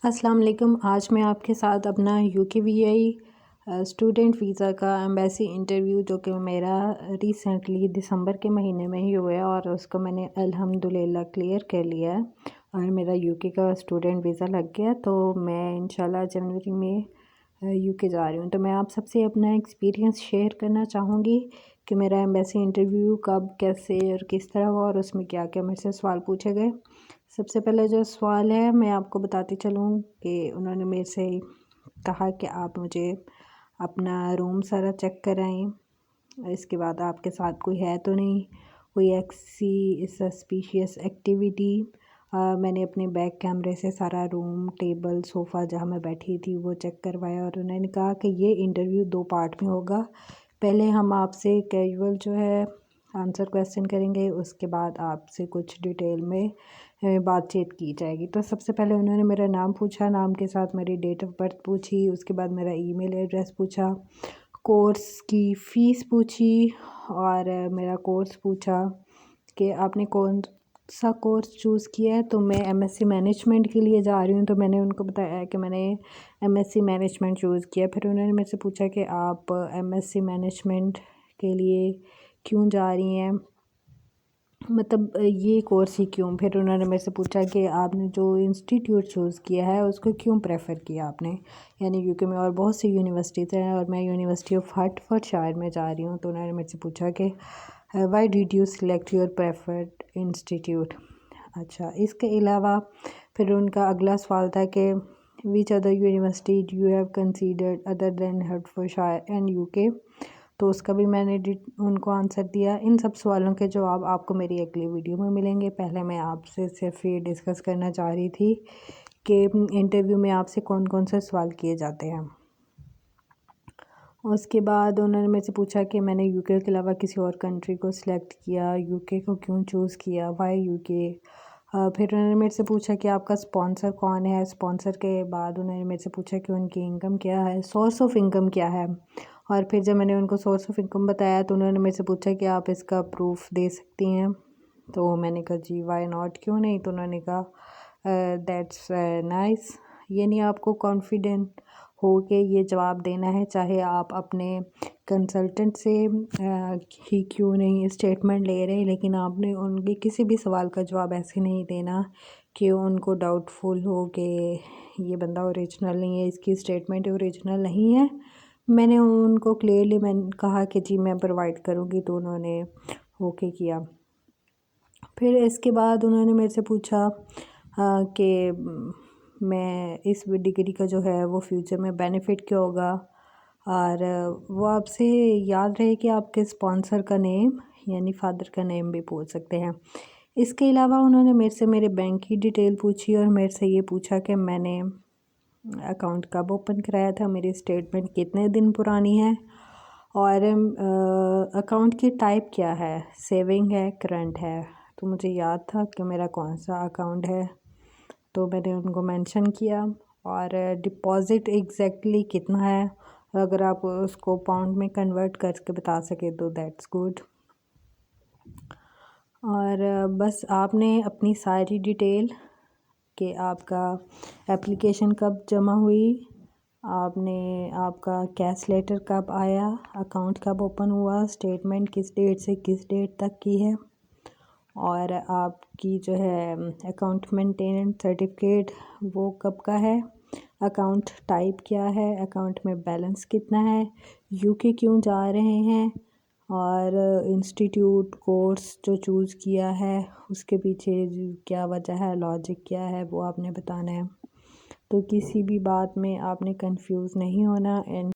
अस्सलाम वालेकुम। आज मैं आपके साथ अपना UKVI स्टूडेंट वीज़ा का एम्बेसी इंटरव्यू जो कि मेरा रिसेंटली दिसंबर के महीने में ही हुआ है और उसको मैंने अल्हम्दुलिल्लाह क्लियर कर लिया है और मेरा यूके का स्टूडेंट वीज़ा लग गया। तो मैं इंशाल्लाह जनवरी में यूके जा रही हूँ। तो मैं आप सबसे अपना एक्सपीरियंस शेयर करना चाहूँगी कि मेरा एम्बेसी इंटरव्यू कब, कैसे और किस तरह हुआ और उसमें क्या क्या मेरे से सवाल पूछे गए। सबसे पहले जो सवाल है मैं आपको बताती चलूँ कि उन्होंने मेरे से कहा कि आप मुझे अपना रूम सारा चेक कराएं। इसके बाद आपके साथ कोई है तो नहीं, कोई ऐसी सस्पिशियस एक्टिविटी। मैंने अपने बैक कैमरे से सारा रूम, टेबल, सोफ़ा जहाँ मैं बैठी थी वो चेक करवाया और उन्होंने कहा कि ये इंटरव्यू 2 पार्ट में होगा। पहले हम आपसे कैजुअल जो है आंसर क्वेश्चन करेंगे, उसके बाद आपसे कुछ डिटेल में बातचीत की जाएगी। तो सबसे पहले उन्होंने मेरा नाम पूछा, नाम के साथ मेरी डेट ऑफ बर्थ पूछी, उसके बाद मेरा ईमेल एड्रेस पूछा, कोर्स की फ़ीस पूछी और मेरा कोर्स पूछा कि आपने कौन सा कोर्स चूज़ किया है। तो मैं एमएससी मैनेजमेंट के लिए जा रही हूँ। तो मैंने उनको बताया कि मैंने एमएससी मैनेजमेंट चूज़ किया। फिर उन्होंने मेरे से पूछा कि आप एमएससी मैनेजमेंट के लिए क्यों जा रही हैं, मतलब ये कोर्स ही क्यों। फिर उन्होंने मेरे से पूछा कि आपने जो इंस्टीट्यूट चूज़ किया है उसको क्यों प्रेफर किया आपने, यानी यूके में और बहुत सी यूनिवर्सिटीज़ हैं और मैं यूनिवर्सिटी ऑफ हर्टफोर्डशायर में जा रही हूँ। तो उन्होंने मेरे से पूछा कि why did you select your preferred institute. अच्छा, इसके अलावा फिर उनका अगला सवाल था कि which other university do you have considered other than Hertfordshire and UK. तो उसका भी मैंने उनको आंसर दिया। इन सब सवालों के जवाब आपको मेरी अगली वीडियो में मिलेंगे। पहले मैं आपसे सिर्फ ये डिस्कस करना चाह रही थी कि इंटरव्यू में आपसे कौन कौन से सवाल किए जाते हैं। उसके बाद उन्होंने मेरे से पूछा कि मैंने यूके के अलावा किसी और कंट्री को सिलेक्ट किया, यूके को क्यों चूज़ किया, वाई यूके। फिर उन्होंने मेरे से पूछा कि आपका स्पॉन्सर कौन है। स्पॉन्सर के बाद उन्होंने मेरे से पूछा कि उनकी इनकम क्या है, सोर्स ऑफ इनकम क्या है। और फिर जब मैंने उनको सोर्स ऑफ इनकम बताया तो उन्होंने मेरे से पूछा कि आप इसका प्रूफ दे सकती हैं। तो मैंने कहा जी वाई नॉट, क्यों नहीं। तो उन्होंने कहा दैट्स नाइस, यानी आपको कॉन्फिडेंट हो के ये जवाब देना है, चाहे आप अपने कंसल्टेंट से ही क्यों नहीं स्टेटमेंट ले रहे, लेकिन आपने उनके किसी भी सवाल का जवाब ऐसे नहीं देना कि उनको डाउटफुल हो कि ये बंदा ओरिजिनल नहीं है, इसकी स्टेटमेंट ओरिजिनल नहीं है। मैंने उनको क्लियरली मैंने कहा कि जी मैं प्रोवाइड करूँगी, तो उन्होंने ओके किया। फिर इसके बाद उन्होंने मेरे से पूछा कि मैं इस डिग्री का जो है वो फ्यूचर में बेनिफिट क्या होगा, और वो आपसे याद रहे कि आपके स्पॉन्सर का नेम यानी फ़ादर का नेम भी पूछ सकते हैं। इसके अलावा उन्होंने मेरे से मेरे बैंक की डिटेल पूछी और मेरे से ये पूछा कि मैंने अकाउंट कब ओपन कराया था, मेरी स्टेटमेंट कितने दिन पुरानी है और अकाउंट की टाइप क्या है, सेविंग है, करंट है। तो मुझे याद था कि मेरा कौन सा अकाउंट है, तो मैंने उनको मेंशन किया। और डिपॉज़िट एग्जैक्टली कितना है, अगर आप उसको पाउंड में कन्वर्ट करके बता सके तो दैट्स गुड। और बस आपने अपनी सारी डिटेल कि आपका एप्लीकेशन कब जमा हुई, आपका कैश लेटर कब आया, अकाउंट कब ओपन हुआ, स्टेटमेंट किस डेट से किस डेट तक की है, और आपकी जो है अकाउंट मेंटेनेंस सर्टिफिकेट वो कब का है, अकाउंट टाइप क्या है, अकाउंट में बैलेंस कितना है, यूके क्यों जा रहे हैं, और इंस्टीट्यूट कोर्स जो चूज़ किया है उसके पीछे क्या वजह है, लॉजिक क्या है, वो आपने बताना है। तो किसी भी बात में आपने कंफ्यूज नहीं होना। एंड